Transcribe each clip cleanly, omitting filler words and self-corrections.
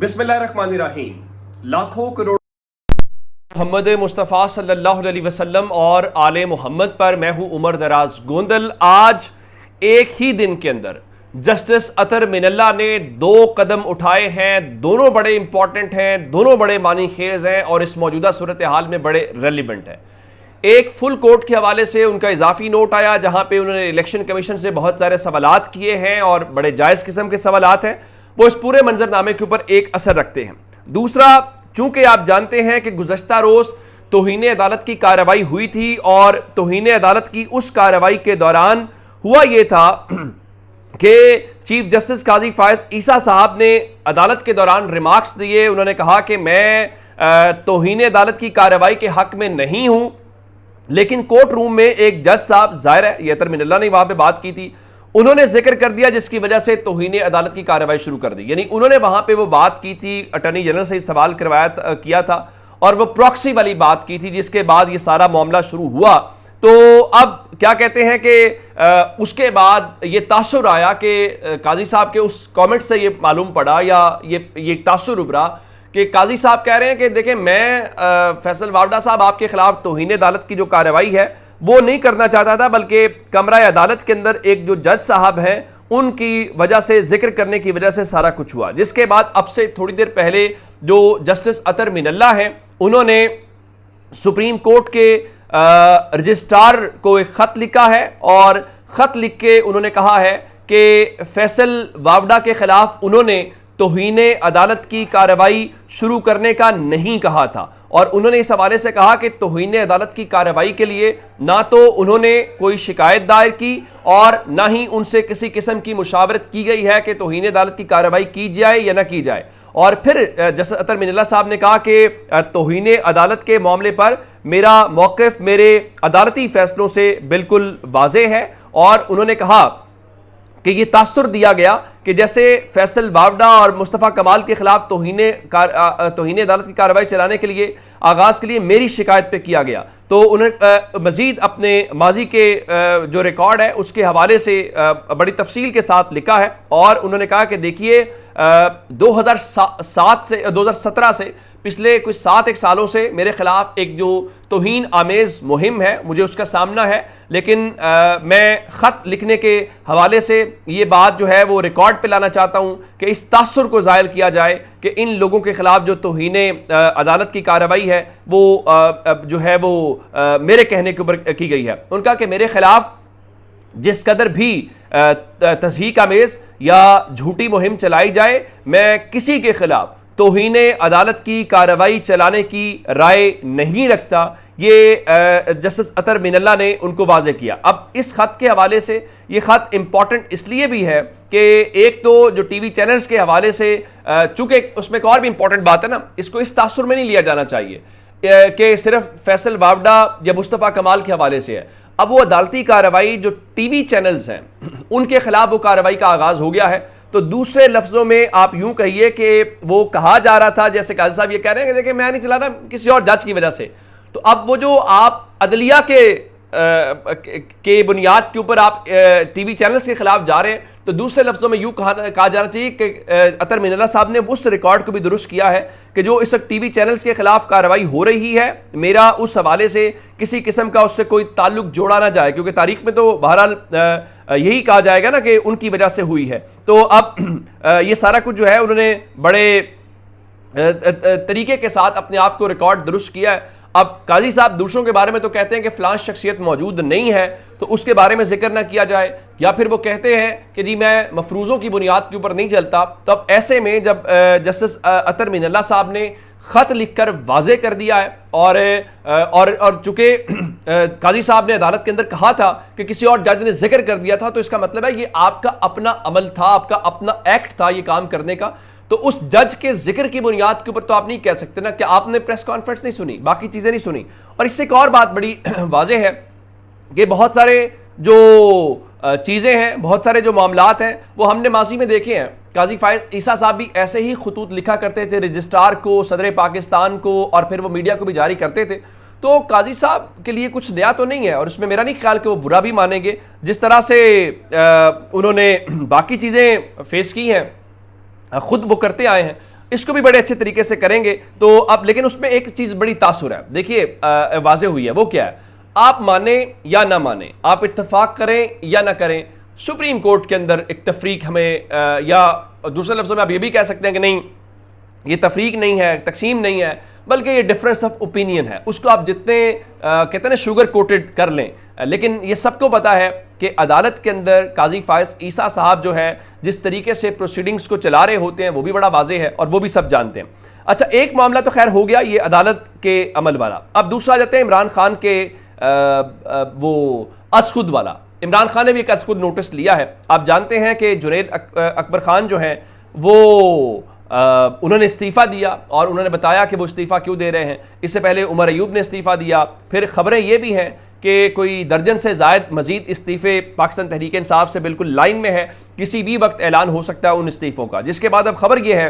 बिस्मिल्लाहिर्रहमानिर्रहीम। लाखों करोड़ मोहम्मद मुस्तफ़ा सल्लल्लाहु अलैहि वसल्लम और आले मोहम्मद पर मैं हूं उमर दराज गोंदल। आज एक ही दिन के अंदर जस्टिस अतर मिनल्ला ने 2 कदम उठाए हैं, दोनों बड़े इंपॉर्टेंट हैं, दोनों बड़े मानी खेज हैं और इस मौजूदा सूरत हाल में बड़े रेलिवेंट हैं। एक फुल कोर्ट के हवाले से उनका इजाफी नोट आया जहां पे उन्होंने इलेक्शन कमीशन से बहुत सारे सवालात किए हैं और बड़े जायज़ किस्म के सवालात हैं, वो इस पूरे मंजरनामे के ऊपर एक असर रखते हैं। दूसरा, चूंकि आप जानते हैं कि गुज़श्ता रोज तौहीन अदालत की कार्रवाई हुई थी और तौहीन अदालत की उस कार्रवाई के दौरान हुआ यह था कि चीफ जस्टिस काजी फायज ईसा साहब ने अदालत के दौरान रिमार्क्स दिए। उन्होंने कहा कि मैं तौहीन अदालत की कार्रवाई के हक में नहीं हूं, लेकिन कोर्ट रूम में एक जज साहब, जाहिर है ये अतर मिनल्ला ने वहां पे बात की थी, उन्होंने जिक्र कर दिया जिसकी वजह से तौहीन अदालत की कार्रवाई शुरू कर दी। यानी उन्होंने वहां पे वो बात की थी, अटॉर्नी जनरल से सवाल किया था और वो प्रॉक्सी वाली बात की थी, जिसके बाद ये सारा मामला शुरू हुआ। तो अब क्या कहते हैं कि उसके बाद ये तासुर आया कि काजी साहब के उस कमेंट से ये मालूम पड़ा या ये तासुर उभरा कि काजी साहब कह रहे हैं कि देखें, मैं फैसल वावडा साहब आपके खिलाफ तौहीन अदालत की जो कार्रवाई है वो नहीं करना चाहता था, बल्कि कमरा अदालत के अंदर एक जो जज साहब हैं उनकी वजह से, जिक्र करने की वजह से सारा कुछ हुआ। जिसके बाद अब से थोड़ी देर पहले जो जस्टिस अतर मिनल्ला हैं उन्होंने सुप्रीम कोर्ट के रजिस्ट्रार को एक ख़त लिखा है और ख़त लिख के उन्होंने कहा है कि फैसल वावडा के खिलाफ उन्होंने तौहीन अदालत की कार्रवाई शुरू करने का नहीं कहा था और उन्होंने इस हवाले से कहा कि तौहीन अदालत की कार्रवाई के लिए ना तो उन्होंने कोई शिकायत दायर की और ना ही उनसे किसी किस्म की मुशावरत की गई है कि तौहीन अदालत की कार्रवाई की जाए या ना की जाए। और फिर जस्टिस अतर मिनल्ला साहब ने कहा कि तौहीन अदालत के मामले पर मेरा मौक़िफ़ मेरे अदालती फैसलों से बिल्कुल वाज़ेह है और उन्होंने कहा कि ये तासुर दिया गया कि जैसे फैसल वावडा और मुस्तफ़ा कमाल के खिलाफ तौहीन अदालत की कार्रवाई चलाने के लिए आगाज़ के लिए मेरी शिकायत पे किया गया। तो उन्होंने मज़ीद अपने माजी के जो रिकॉर्ड है उसके हवाले से बड़ी तफसील के साथ लिखा है और उन्होंने कहा कि देखिए 2017 से पिछले कुछ 7 सालों से मेरे खिलाफ एक जो तौहीन आमेज़ मुहिम है, मुझे उसका सामना है, लेकिन मैं ख़त लिखने के हवाले से ये बात जो है वो रिकॉर्ड पे लाना चाहता हूँ कि इस तासुर को ज़ायल किया जाए कि इन लोगों के ख़िलाफ़ जो तौहीन अदालत की कार्रवाई है वो जो है वो मेरे कहने के ऊपर की गई है। उनका कि मेरे ख़िलाफ़ जिस कदर भी तज़हीक आमेज़ या झूठी मुहिम चलाई जाए, मैं किसी के ख़िलाफ़ तौहीन अदालत की कार्रवाई चलाने की राय नहीं रखता। ये जस्टिस अतर मिनल्ला ने उनको वाज़ेह किया। अब इस ख़त के हवाले से ये ख़त इम्पॉर्टेंट इसलिए भी है कि एक तो जो टीवी चैनल्स के हवाले से, चूँकि उसमें एक और भी इम्पॉर्टेंट बात है ना, इसको इस तासुर में नहीं लिया जाना चाहिए कि सिर्फ फैसल वावडा या मुस्तफ़ा कमाल के हवाले से है। अब वो अदालती कार्रवाई जो टीवी चैनल्स हैं उनके खिलाफ वो कार्रवाई का आगाज़ हो गया है। तो दूसरे लफ्ज़ों में आप यूं कहिए कि वो कहा जा रहा था, जैसे काजी साहब ये कह रहे हैं कि देखिए मैं नहीं चलाना किसी और जज की वजह से, तो अब वो जो आप अदलिया के बुनियाद के ऊपर आप टीवी चैनल्स के खिलाफ जा रहे हैं, तो दूसरे लफ्ज़ों में यूं कहा जाना चाहिए कि अतर मिनल्ला साहब ने उस रिकॉर्ड को भी दुरुस्त किया है कि जो इस टीवी चैनल्स के खिलाफ कार्रवाई हो रही है, मेरा उस हवाले से किसी किस्म का उससे कोई ताल्लुक जोड़ा ना जाए, क्योंकि तारीख में तो बहरहाल यही कहा जाएगा ना कि उनकी वजह से हुई है। तो अब ये सारा कुछ जो है उन्होंने बड़े तरीके के साथ अपने आप को रिकॉर्ड दुरुस्त किया है। अब काजी साहब दूसरों के बारे में तो कहते हैं कि फ़लाँ शख्सियत मौजूद नहीं है तो उसके बारे में जिक्र ना किया जाए, या फिर वो कहते हैं कि जी मैं मफरूज़ों की बुनियाद के ऊपर नहीं चलता। तो अब ऐसे में जब जस्टिस अतर मिनल्ला साहब ने ख़त लिखकर वाज़ेह कर दिया है और चूँकि काजी साहब ने अदालत के अंदर कहा था कि किसी और जज ने जिक्र कर दिया था, तो इसका मतलब है ये आपका अपना अमल था, आपका अपना एक्ट था ये काम करने का। तो उस जज के जिक्र की बुनियाद के ऊपर तो आप नहीं कह सकते ना कि आपने प्रेस कॉन्फ्रेंस नहीं सुनी, बाकी चीज़ें नहीं सुनी। और इससे एक और बात बड़ी वाज़ेह है कि बहुत सारे जो चीज़ें हैं, बहुत सारे जो मामलात हैं वो हमने माजी में देखे हैं। काजी फायज ईसा साहब भी ऐसे ही खतूत लिखा करते थे रजिस्ट्रार को, सदर पाकिस्तान को, और फिर वो मीडिया को भी जारी करते थे। तो काजी साहब के लिए कुछ नया तो नहीं है और उसमें मेरा नहीं ख्याल कि वो बुरा भी मानेंगे। जिस तरह से उन्होंने बाकी चीज़ें फेस की हैं, खुद वो करते आए हैं, इसको भी बड़े अच्छे तरीके से करेंगे। तो अब लेकिन उसमें एक चीज बड़ी तासुर है, देखिए वाजे हुई है, वो क्या है, आप माने या ना माने, आप इत्तेफाक करें या ना करें, सुप्रीम कोर्ट के अंदर एक तफरीक हमें या दूसरे लफ्जों में आप ये भी कह सकते हैं कि नहीं ये तफरीक नहीं है, तकसीम नहीं है, बल्कि ये डिफरेंस ऑफ ओपिनियन है, उसको आप जितने कहते हैं शुगर कोटेड कर लें। लेकिन ये सबको पता है कि अदालत के अंदर काजी फायज ईसा साहब जो है जिस तरीके से प्रोसीडिंग्स को चला रहे होते हैं वो भी बड़ा वाजे है और वो भी सब जानते हैं। अच्छा, एक मामला तो खैर हो गया ये अदालत के अमल वाला। अब दूसरा जाते हैं इमरान खान के वो अजखुद वाला। इमरान खान ने भी एक अजखुद नोटिस लिया है। आप जानते हैं कि जुनैद अकबर खान जो है वो उन्होंने इस्तीफ़ा दिया और उन्होंने बताया कि वो इस्तीफ़ा क्यों दे रहे हैं। इससे पहले उमर अयूब ने इस्तीफ़ा दिया। फिर खबरें ये भी हैं कि कोई दर्जन से ज़ायद मजीद इस्तीफ़े पाकिस्तान तहरीक इंसाफ से बिल्कुल लाइन में है, किसी भी वक्त ऐलान हो सकता है उन इस्तीफ़ों का। जिसके बाद अब खबर ये है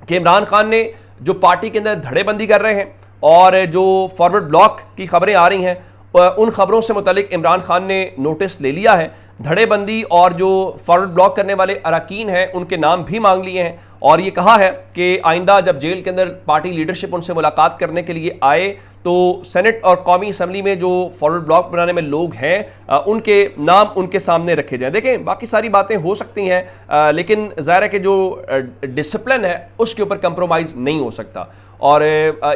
कि इमरान खान ने जो पार्टी के अंदर धड़ेबंदी कर रहे हैं और जो फॉरवर्ड ब्लॉक की खबरें आ रही हैं उन खबरों से मुतालिक इमरान खान ने नोटिस ले लिया है। धड़ेबंदी और जो फॉरवर्ड ब्लॉक करने वाले अरकान हैं उनके नाम भी मांग लिए हैं और ये कहा है कि आइंदा जब जेल के अंदर पार्टी लीडरशिप उनसे मुलाकात करने के लिए आए तो सेनेट और कौमी असम्बली में जो फॉरवर्ड ब्लॉक बनाने में लोग हैं उनके नाम उनके सामने रखे जाएं। देखें, बाकी सारी बातें हो सकती हैं लेकिन ज़ाहिर है कि जो डिसिप्लिन है उसके ऊपर कंप्रोमाइज़ नहीं हो सकता। और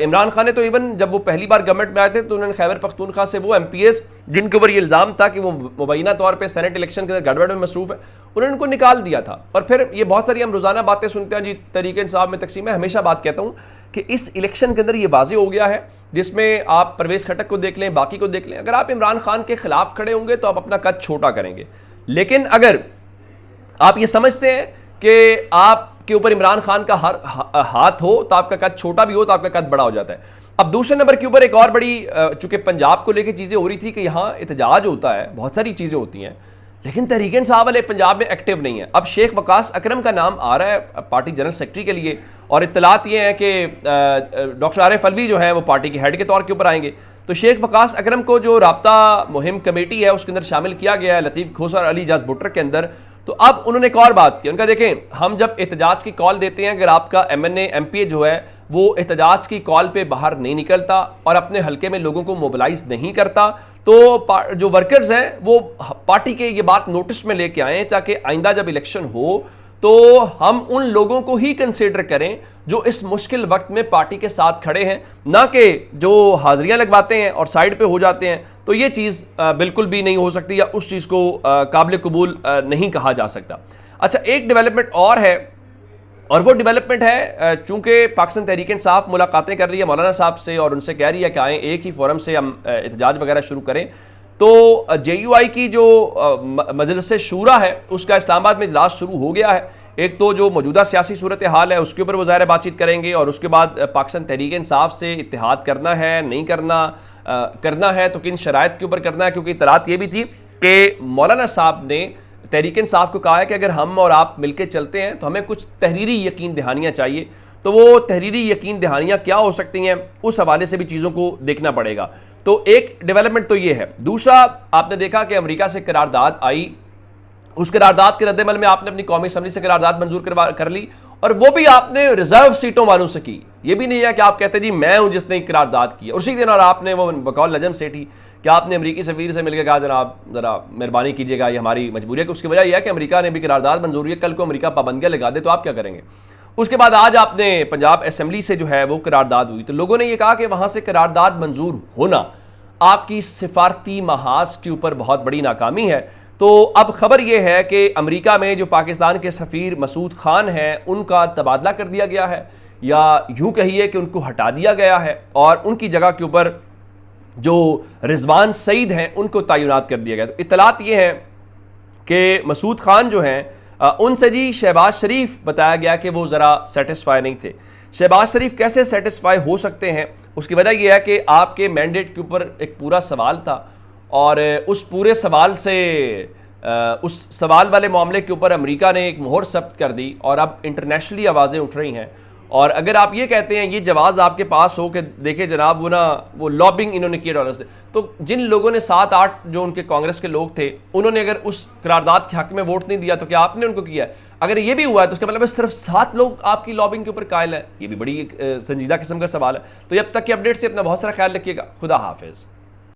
इमरान खान ने तो इवन जब वो पहली बार गवर्नमेंट में आए थे तो उन्होंने खैबर पख्तूनख्वा से वो MPs जिनके ऊपर ये इल्ज़ाम था कि वो मुबैना तौर पे सेनेट इलेक्शन के अंदर गड़बड़ में मसरूफ़ है, उन्होंने उनको निकाल दिया था। और फिर ये बहुत सारी हम रोज़ाना बातें सुनते हैं जी तहरीक इंसाफ में तकसीम है। हमेशा बात कहता हूँ कि इस इलेक्शन के अंदर ये वाज़ेह हो गया है, जिसमें आप परवेज़ खटक को देख लें, बाकी को देख लें, अगर आप इमरान खान के खिलाफ खड़े होंगे तो आप अपना कद छोटा करेंगे। लेकिन अगर आप ये समझते हैं कि आपके ऊपर इमरान खान का हाथ हो तो आपका कद छोटा भी हो तो आपका कद बड़ा हो जाता है। अब दूसरे नंबर के ऊपर एक और बड़ी, चूंकि पंजाब को लेकर चीज़ें हो रही थी कि यहाँ एहतजाज होता है, बहुत सारी चीज़ें होती हैं, लेकिन तहरीक इंसाफ वाले पंजाब में एक्टिव नहीं है। अब शेख वकास अकरम का नाम आ रहा है पार्टी जनरल सेक्रेटरी के लिए और इत्तलात ये है कि डॉक्टर आरिफ अलवी जो है वो पार्टी के हेड के तौर के ऊपर आएंगे। तो शेख वकास अकरम को जो राब्ता मुहिम कमेटी है उसके अंदर शामिल किया गया है लतीफ़ खोसर और अली इजाज़ भुट्टर के अंदर। तो अब उन्होंने एक और बात की, उनका देखें, हम जब एहतजाज की कॉल देते हैं, अगर आपका MNA MP जो है वो एहतजाज की कॉल पे बाहर नहीं निकलता और अपने हल्के में लोगों को मोबिलाइज नहीं करता तो जो वर्कर्स हैं वो पार्टी के ये बात नोटिस में लेके आए ताकि आइंदा जब इलेक्शन हो तो हम उन लोगों को ही कंसीडर करें जो इस मुश्किल वक्त में पार्टी के साथ खड़े हैं, ना कि जो हाजिरियां लगवाते हैं और साइड पे हो जाते हैं। तो ये चीज़ बिल्कुल भी नहीं हो सकती या उस चीज़ को काबिल कबूल नहीं कहा जा सकता। अच्छा, एक डेवलपमेंट और है और वो डेवलपमेंट है, चूंकि पाकिस्तान तहरीक इंसाफ मुलाकातें कर रही है मौलाना साहब से और उनसे कह रही है कि आएँ एक ही फोरम से हम एहतजाज वगैरह शुरू करें, तो JUI की जो मजलिस शूरा है उसका इस्लामाबाद में इजलास शुरू हो गया है। एक तो जो मौजूदा सियासी सूरत हाल है उसके ऊपर वो ज़ाहिर बातचीत करेंगे और उसके बाद पाकिस्तान तहरीक इंसाफ से इत्तेहाद करना है नहीं करना है तो किन शराइत के ऊपर करना है, क्योंकि इतलात ये भी थी कि मौलाना साहब ने तहरीक इंसाफ को कहा है कि अगर हम और आप मिलकर चलते हैं तो हमें कुछ तहरीरी यकीन दहानियाँ चाहिए। तो वो तहरीरी यकीन दहानियाँ क्या हो सकती हैं उस हवाले से भी चीज़ों को देखना पड़ेगा। तो एक डेवलपमेंट तो ये है। दूसरा, आपने देखा कि अमेरिका से करारदाद आई, उस करारदाद के रद्देमल में आपने अपनी कौमी असम्बली से करारदाद मंजूर कर ली और वो भी आपने रिजर्व सीटों वालों से की। ये भी नहीं है कि आप कहते जी मैं हूं जिसने करारदाद की उसी दिन और आपने वो बकौल नजम सेठी कि आपने अमरीकी सफीर से मिलकर कहा जनाब ज़रा मेहरबानी कीजिएगा ये हमारी मजबूरी है। कि उसकी वजह यह है कि अमेरिका ने भी करारदाद मंजूर है, कल को अमेरिका पाबंदियाँ लगा दे तो आप क्या करेंगे। उसके बाद आज आपने पंजाब असम्बली से जो है वो करारदाद हुई तो लोगों ने यह कहा कि वहाँ से करारदाद मंजूर होना आपकी सिफारती महाज के ऊपर बहुत बड़ी नाकामी है। तो अब खबर यह है कि अमेरिका में जो पाकिस्तान के सफ़ीर मसूद खान हैं उनका तबादला कर दिया गया है या यूँ कहिए कि उनको हटा दिया गया है और उनकी जगह के ऊपर जो रिजवान सईद हैं उनको तैनात कर दिया गया। तो इत्तलात ये है कि मसूद खान जो हैं उनसे जी शहबाज शरीफ बताया गया कि वो ज़रा सेटिस्फाई नहीं थे। शहबाज शरीफ कैसे सेटिस्फाई हो सकते हैं, उसकी वजह यह है कि आपके मैंडेट के ऊपर एक पूरा सवाल था और उस पूरे सवाल से उस सवाल वाले मामले के ऊपर अमेरिका ने एक मोहर सख्त कर दी और अब इंटरनेशनली आवाज़ें उठ रही हैं और अगर आप ये कहते हैं, ये जवाब आपके पास हो कि देखिए जनाब वो लॉबिंग इन्होंने किया डॉलर से, तो जिन लोगों ने 7-8 जो उनके कांग्रेस के लोग थे उन्होंने अगर उस करारदाद के हक में वोट नहीं दिया तो क्या आपने उनको किया? अगर ये भी हुआ है तो उसका मतलब है सिर्फ 7 लोग आपकी लॉबिंग के ऊपर कायल है। ये भी बड़ी एक संजीदा किस्म का सवाल है। तो जब तक की अपडेट से अपना बहुत सारा ख्याल रखिएगा। खुदा हाफिज।